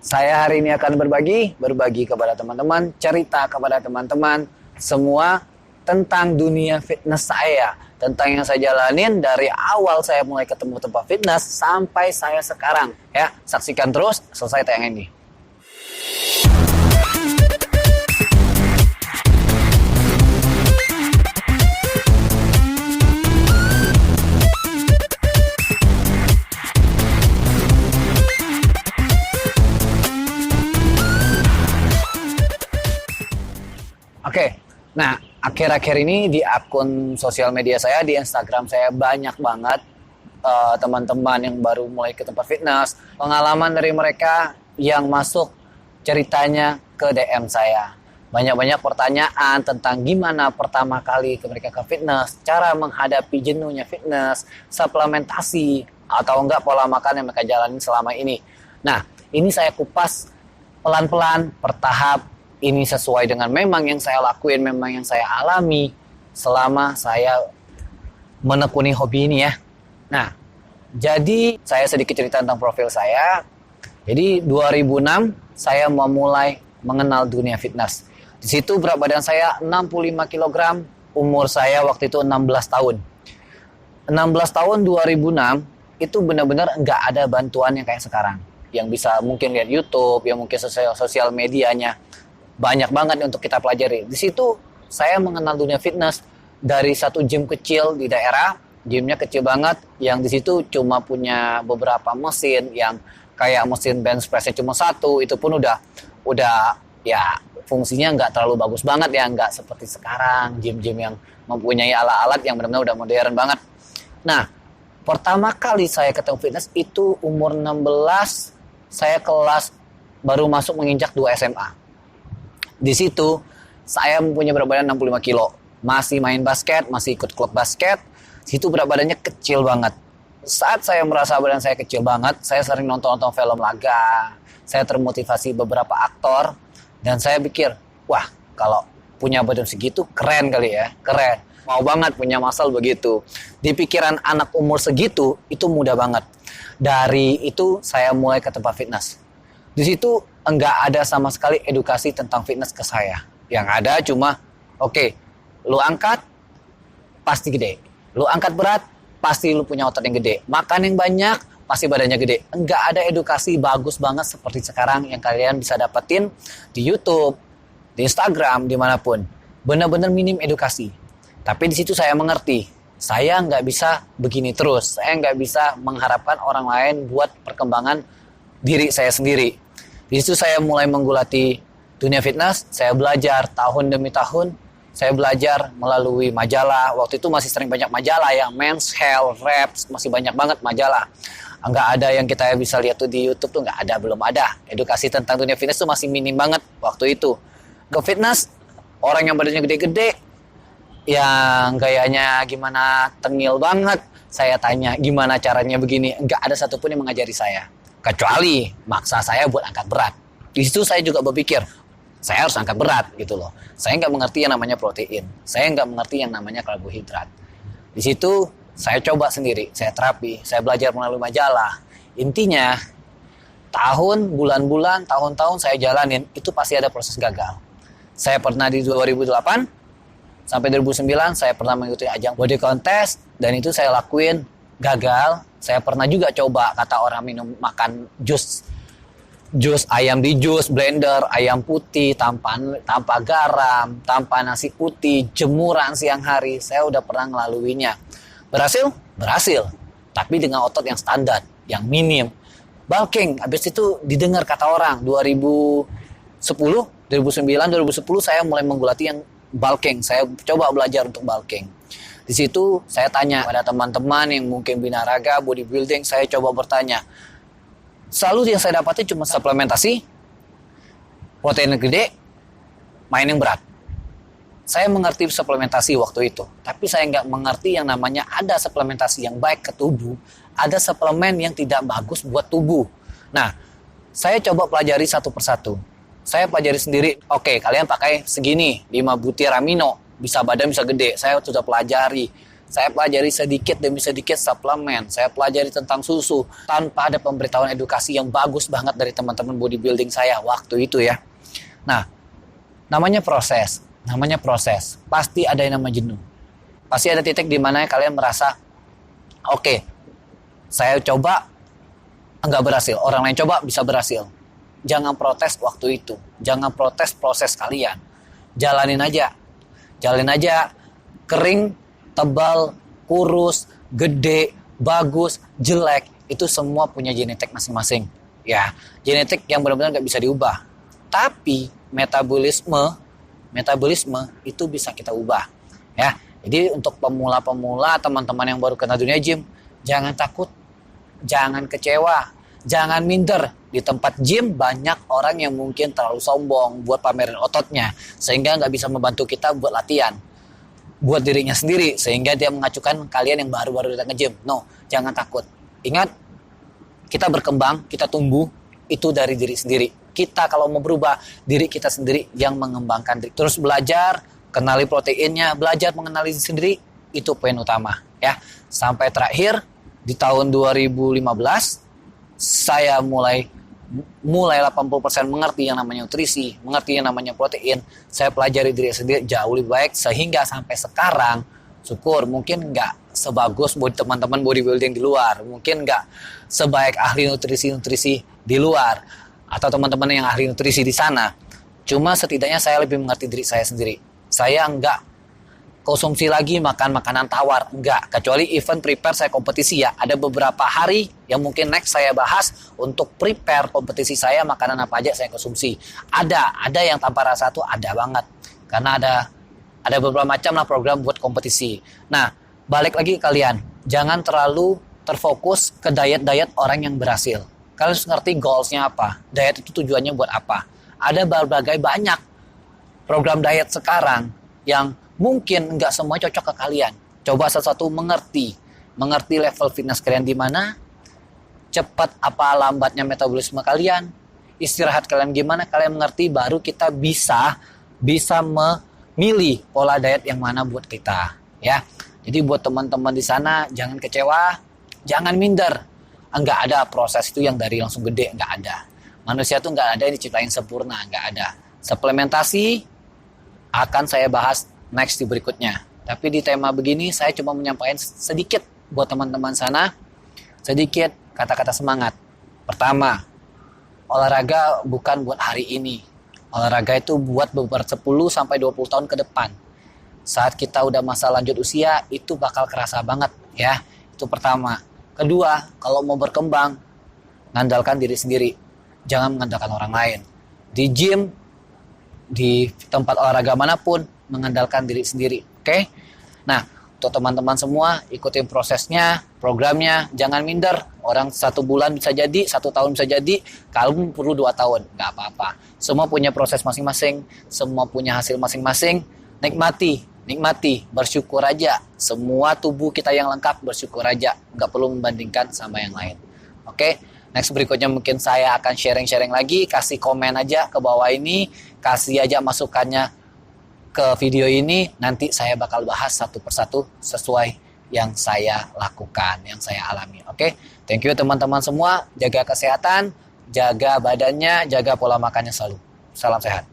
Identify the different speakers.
Speaker 1: Saya hari ini akan berbagi kepada teman-teman, cerita kepada teman-teman semua tentang dunia fitness saya, tentang yang saya jalanin dari awal saya mulai ketemu tempat fitness sampai saya sekarang. Ya, saksikan terus selesai tayangan ini. Oke, nah akhir-akhir ini di akun sosial media saya, di Instagram saya banyak banget teman-teman yang baru mulai ke tempat fitness. Pengalaman dari mereka yang masuk ceritanya ke DM saya. Banyak-banyak pertanyaan tentang gimana pertama kali mereka ke fitness, cara menghadapi jenuhnya fitness, suplementasi, atau enggak pola makan yang mereka jalani selama ini. Nah, ini saya kupas pelan-pelan, bertahap. Ini sesuai dengan memang yang saya lakuin, memang yang saya alami selama saya menekuni hobi ini ya. Nah, jadi saya sedikit cerita tentang profil saya. Jadi 2006 saya memulai mengenal dunia fitness. Di situ berat badan saya 65 kg, umur saya waktu itu 16 tahun. 16 tahun 2006 itu benar-benar nggak ada bantuan yang kayak sekarang. Yang bisa mungkin lihat YouTube, yang mungkin sosial medianya. Banyak banget untuk kita pelajari. Di situ saya mengenal dunia fitness dari satu gym kecil di daerah. Gymnya kecil banget, yang di situ cuma punya beberapa mesin yang kayak mesin bench pressnya cuma satu. Itu pun udah ya fungsinya nggak terlalu bagus banget ya, nggak seperti sekarang gym-gym yang mempunyai alat-alat yang benar-benar udah modern banget. Nah, pertama kali saya ketemu fitness itu umur 16, saya kelas baru masuk menginjak 2 SMA. Di situ saya mempunyai berat badan 65 kilo. Masih main basket, masih ikut klub basket. Di situ berat badannya kecil banget. Saat saya merasa badan saya kecil banget, saya sering nonton film laga. Saya termotivasi beberapa aktor. Dan saya pikir, wah kalau punya badan segitu keren kali ya. Keren. Mau banget punya muscle begitu. Di pikiran anak umur segitu, itu mudah banget. Dari itu saya mulai ke tempat fitness. Di situ enggak ada sama sekali edukasi tentang fitness ke saya. Yang ada cuma, oke, lu angkat, pasti gede. Lu angkat berat, pasti lu punya otot yang gede. Makan yang banyak, pasti badannya gede. Enggak ada edukasi bagus banget seperti sekarang yang kalian bisa dapetin di YouTube, di Instagram, dimanapun. Benar-benar minim edukasi. Tapi di situ saya mengerti, saya nggak bisa begini terus. Saya nggak bisa mengharapkan orang lain buat perkembangan diri saya sendiri. Di situ saya mulai menggulati dunia fitness. Saya belajar tahun demi tahun. Saya belajar melalui majalah. Waktu itu masih sering banyak majalah ya. Men's Health, Reps, masih banyak banget majalah. Nggak ada yang kita bisa lihat tuh di YouTube tuh, nggak ada, belum ada. Edukasi tentang dunia fitness tuh masih minim banget waktu itu. Ke fitness, orang yang badannya gede-gede, yang gayanya gimana tengil banget. Saya tanya gimana caranya begini. Nggak ada satupun yang mengajari saya. Kecuali maksa saya buat angkat berat. Di situ saya juga berpikir, saya harus angkat berat gitu loh. Saya nggak mengerti yang namanya protein. Saya nggak mengerti yang namanya karbohidrat. Di situ saya coba sendiri, saya terapi, saya belajar melalui majalah. Intinya, bulan-bulan, tahun-tahun saya jalanin, itu pasti ada proses gagal. Saya pernah di 2008, sampai 2009, saya pernah mengikuti ajang body contest, dan itu saya lakuin gagal. Saya pernah juga coba, kata orang, makan jus ayam di jus blender, ayam putih tanpa garam, tanpa nasi putih, jemuran siang hari. Saya udah pernah ngelaluinya. Berhasil? Berhasil. Tapi dengan otot yang standar, yang minim. Bulking, habis itu didengar kata orang 2010, 2009, 2010 saya mulai menggulati yang bulking. Saya coba belajar untuk bulking. Di situ saya tanya pada teman-teman yang mungkin binaraga, bodybuilding, saya coba bertanya. Selalu yang saya dapatin cuma suplementasi, protein gede, main yang berat. Saya mengerti suplementasi waktu itu, tapi saya nggak mengerti yang namanya ada suplementasi yang baik ke tubuh, ada suplemen yang tidak bagus buat tubuh. Nah, saya coba pelajari satu persatu. Saya pelajari sendiri, oke, kalian pakai segini, 5 butir amino, bisa badan bisa gede. Saya sudah pelajari Saya pelajari sedikit demi sedikit suplemen. Saya pelajari tentang susu tanpa ada pemberitahuan edukasi yang bagus banget dari teman-teman bodybuilding saya waktu itu ya. Nah, namanya proses. Pasti ada yang namanya jenuh. Pasti ada titik di mana kalian merasa, oke, saya coba enggak berhasil. Orang lain coba bisa berhasil. Jangan protes waktu itu. Jangan protes proses kalian. Jalanin aja. Kering, tebal, kurus, gede, bagus, jelek, itu semua punya genetik masing-masing. Ya, genetik yang benar-benar nggak bisa diubah. Tapi metabolisme itu bisa kita ubah. Ya, jadi untuk pemula-pemula, teman-teman yang baru kenal dunia gym, jangan takut, jangan kecewa, jangan minder. Di tempat gym banyak orang yang mungkin terlalu sombong buat pamerin ototnya, sehingga nggak bisa membantu kita buat latihan. Buat dirinya sendiri, sehingga dia mengacukan kalian yang baru-baru datang ke gym. No, jangan takut. Ingat, kita berkembang, kita tumbuh, itu dari diri sendiri. Kita kalau mau berubah, diri kita sendiri yang mengembangkan diri. Terus belajar, kenali proteinnya, belajar mengenali diri sendiri, itu poin utama. Ya, sampai terakhir, di tahun 2015, saya mulai 80% mengerti yang namanya nutrisi, mengerti yang namanya protein. Saya pelajari diri sendiri jauh lebih baik, sehingga sampai sekarang, syukur, mungkin nggak sebagus buat teman-teman bodybuilding di luar, mungkin nggak sebaik ahli nutrisi di luar, atau teman-teman yang ahli nutrisi di sana. Cuma setidaknya saya lebih mengerti diri saya sendiri. Saya nggak konsumsi lagi makan makanan tawar, enggak, kecuali event prepare saya kompetisi ya. Ada beberapa hari yang mungkin next saya bahas untuk prepare kompetisi saya, makanan apa aja saya konsumsi. Ada yang tanpa rasa tuh ada banget, karena ada beberapa macam lah program buat kompetisi. Nah, balik lagi ke kalian, jangan terlalu terfokus ke diet orang yang berhasil. Kalian harus ngerti goalsnya apa, diet itu tujuannya buat apa. Ada berbagai banyak program diet sekarang yang mungkin nggak semua cocok ke kalian. Coba satu-satu mengerti level fitness kalian di mana, cepat apa lambatnya metabolisme kalian, istirahat kalian gimana, kalian mengerti, baru kita bisa memilih pola diet yang mana buat kita. Ya, jadi buat teman-teman di sana jangan kecewa, jangan minder. Enggak ada proses itu yang dari langsung gede, enggak ada. Manusia tuh enggak ada yang diciptain sempurna, enggak ada. Suplementasi akan saya bahas next di berikutnya. Tapi di tema begini saya cuma menyampaikan sedikit buat teman-teman sana, sedikit kata-kata semangat. Pertama, olahraga bukan buat hari ini. Olahraga itu buat beberapa 10 sampai 20 tahun ke depan. Saat kita udah masa lanjut usia, itu bakal kerasa banget ya. Itu pertama. Kedua, kalau mau berkembang, ngandalkan diri sendiri. Jangan mengandalkan orang lain. Di gym, di tempat olahraga manapun, mengandalkan diri sendiri. Oke? Nah, untuk teman-teman semua, ikutin prosesnya, programnya, jangan minder. Orang 1 bulan bisa jadi, 1 tahun bisa jadi, kalau perlu 2 tahun, nggak apa-apa. Semua punya proses masing-masing, semua punya hasil masing-masing. Nikmati, bersyukur aja. Semua tubuh kita yang lengkap, bersyukur aja. Nggak perlu membandingkan sama yang lain. Oke? Next berikutnya mungkin saya akan sharing-sharing lagi, kasih komen aja ke bawah ini, kasih aja masukannya ke video ini, nanti saya bakal bahas satu persatu sesuai yang saya lakukan, yang saya alami. Oke? Thank you teman-teman semua, jaga kesehatan, jaga badannya, jaga pola makannya selalu. Salam sehat.